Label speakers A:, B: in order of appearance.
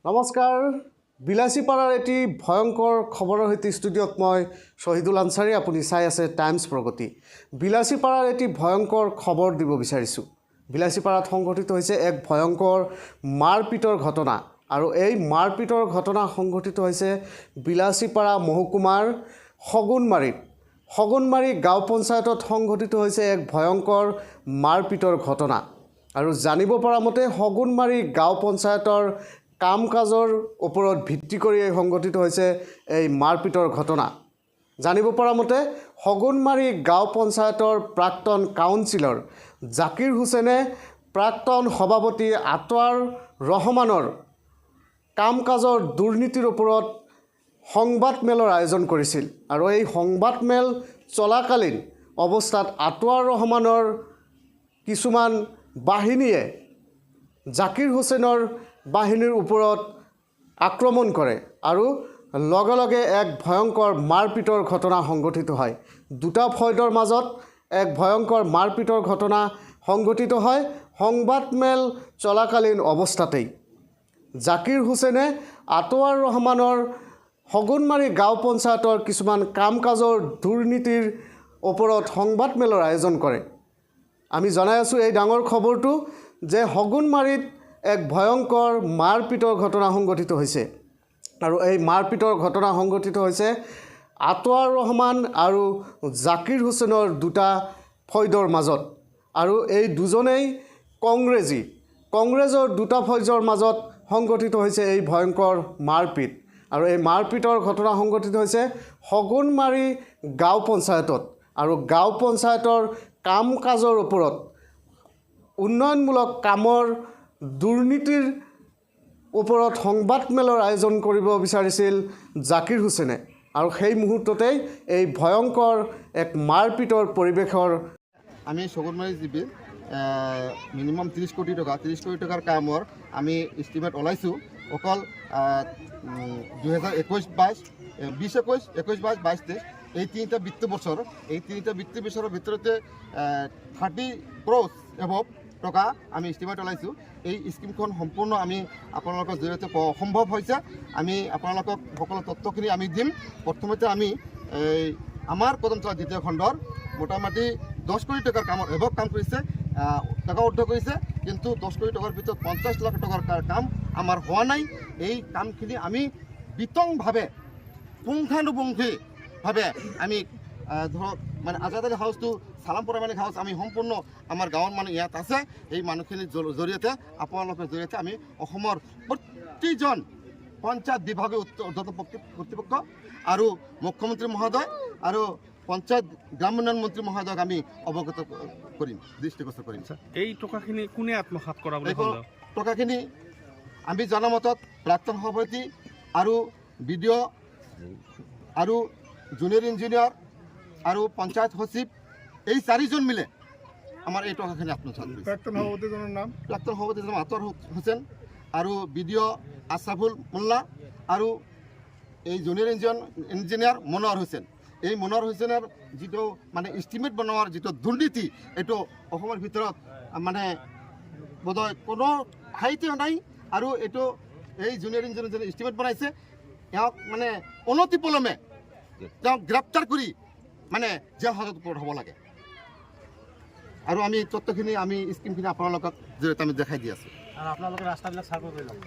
A: নমস্কাৰ বিলাসীপাৰাৰ এটি ভয়ংকৰ খবৰৰ সৈতে ষ্টুডিঅ'ত মই শহীদুল আনচাৰী আপুনি চাই আছে টাইমছ প্ৰগতি। বিলাসীপাৰাৰ এটি ভয়ংকৰ খবৰ দিব বিচাৰিছোঁ। বিলাসীপাৰাত সংঘটিত হৈছে এক ভয়ংকৰ মাৰপিটৰ ঘটনা আৰু এই মাৰপিটৰ ঘটনা সংঘটিত হৈছে বিলাসীপাৰা মহকুমাৰ সগুনমাৰী গাঁও পঞ্চায়তত সংঘটিত হৈছে এক ভয়ংকৰ মাৰপিটৰ ঘটনা আৰু জানিব পৰা মতে সগুনমাৰী গাঁও পঞ্চায়তৰ কাম কাজৰ ওপৰত ভিত্তি কৰি সংঘটিত হৈছে এই মাৰপিটৰ ঘটনা। জানিব পৰা মতে সগুনমাৰী গাঁও পঞ্চায়তৰ প্ৰাক্তন কাউন্সিলৰ জাকিৰ হুছেইনে প্ৰাক্তন সভাপতি আতৱাৰ ৰহমানৰ কাম কাজৰ দুৰ্নীতিৰ ওপৰত সংবাদমেলৰ আয়োজন কৰিছিল আৰু এই সংবাদমেল চলাকালীন অৱস্থাত আতৱাৰ ৰহমানৰ কিছুমান বাহিনীয়ে জাকিৰ হুছেইনৰ বাহিনীৰ ওপৰত আক্ৰমণ কৰে আৰু লগে লগে এক ভয়ংকৰ মাৰপিটৰ ঘটনা সংঘটিত হয়। দুটা ফৈদৰ মাজত এক ভয়ংকৰ মাৰপিটৰ ঘটনা সংঘটিত হয় সংবাদমেল চলাকালীন অৱস্থাতেই। জাকিৰ হুছেইনে আতৱাৰ ৰহমানৰ সগুনমাৰী গাঁও পঞ্চায়তৰ কিছুমান কাম কাজৰ দুৰ্নীতিৰ ওপৰত সংবাদমেলৰ আয়োজন কৰে। আমি জনাই আছোঁ এই ডাঙৰ খবৰটো যে সগুনমাৰীত এক ভয়ংকৰ মাৰপিটৰ ঘটনা সংঘটিত হৈছে আৰু এই মাৰপিটৰ ঘটনা সংঘটিত হৈছে আতৱাৰ ৰহমান আৰু জাকিৰ হুছেইনৰ দুটা ফৈদৰ মাজত আৰু এই দুজনেই কংগ্ৰেছৰ দুটা ফৈজৰ মাজত সংঘটিত হৈছে এই ভয়ংকৰ মাৰপিট আৰু এই মাৰপিটৰ ঘটনা সংঘটিত হৈছে সগুনমাৰী গাঁও পঞ্চায়তত আৰু গাঁও পঞ্চায়তৰ কাম কাজৰ ওপৰত উন্নয়নমূলক কামৰ দুৰ্নীতিৰ ওপৰত সংবাদমেলৰ আয়োজন কৰিব বিচাৰিছিল জাকিৰ হুছেইনে আৰু সেই মুহূৰ্ততেই এই ভয়ংকৰ এক মাৰপিটৰ পৰিৱেশৰ
B: আমি সগুনমাৰী জিপি মিনিমাম 30 কোটি টকাৰ কামৰ আমি এষ্টিমেট ওলাইছোঁ অকল 2021-22 2021-22 এই তিনিটা বিত্ত বছৰৰ ভিতৰতে 30 crores above টকা আমি এষ্টিমেট ওলাইছোঁ। এই স্কিমখন সম্পূৰ্ণ আমি আপোনালোকৰ জৰিয়তে সম্ভৱ হৈছে। আমি আপোনালোকক সকলো তথ্যখিনি আমি দিম। প্ৰথমতে আমি আমাৰ কদমতলা দ্বিতীয় খণ্ডৰ মোটামুটি 10 কোটি টকাৰ কামৰ এভব কাম কৰিছে, টকা উদ্ধ কৰিছে, কিন্তু 10 কোটি টকাৰ ভিতৰত 50 লাখ টকাৰ কাম আমাৰ হোৱা নাই। এই কামখিনি আমি বিতংভাৱে পুংখানুপুংখিভাৱে আমি ধৰক মানে আজাদ আলী হাউচটো চালামপুৰা মানে হাউচ আমি সম্পূৰ্ণ আমাৰ গাঁৱৰ মানুহ ইয়াত আছে। এই মানুহখিনিৰ জৰিয়তে আপোনালোকৰ জৰিয়তে আমি অসমৰ প্ৰতিজন পঞ্চায়ত বিভাগীয় ঊৰ্ধ্বতন কৰ্তৃপক্ষ আৰু মুখ্যমন্ত্ৰী মহোদয় আৰু পঞ্চায়ত গ্ৰাম উন্নয়ন মন্ত্ৰী মহোদয়ক আমি অৱগত কৰিম, দৃষ্টিগোচৰ কৰিম।
C: এই টকাখিনি কোনে আত্মসাৎ কৰা বুলি
B: টকাখিনি আমি জনামতত প্ৰাক্তন সভাপতি আৰু BDO আৰু জুনিয়ৰ ইঞ্জিনিয়াৰ আৰু পঞ্চায়ত সচিব এই 4জন মিলে আমাৰ এই টকাখিনি আত্মসাৎ কৰিছে। প্ৰাক্তন সভাপতিজনৰ আতৱাৰ হুছেইন আৰু BDO আছৰাফুল মোল্লা আৰু এই জুনিয়ৰ ইঞ্জিনিয়াৰ মনোৱাৰ হুছেইন। এই মনোৱাৰ হুছেইনৰ যিটো মানে এষ্টিমেট বনোৱাৰ যিটো দুৰ্নীতি এইটো অসমৰ ভিতৰত মানে বোধহয় কোনো ঠাইতে নাই আৰু এইটো এই জুনিয়ৰ ইঞ্জিনিয়াৰ এষ্টিমেট বনাইছে এওঁক মানে অনতিপলমে তেওঁক গ্ৰেপ্তাৰ কৰি মানে জেল হাজত হ'ব লাগে আৰু আমি তথ্যখিনি আমি স্কিমখিনি আপোনালোকক জৰিয়তে আমি দেখাই দি আছোঁ আৰু আপোনালোকে ৰাস্তাবিলাক চাৰ্ভ কৰি লওক।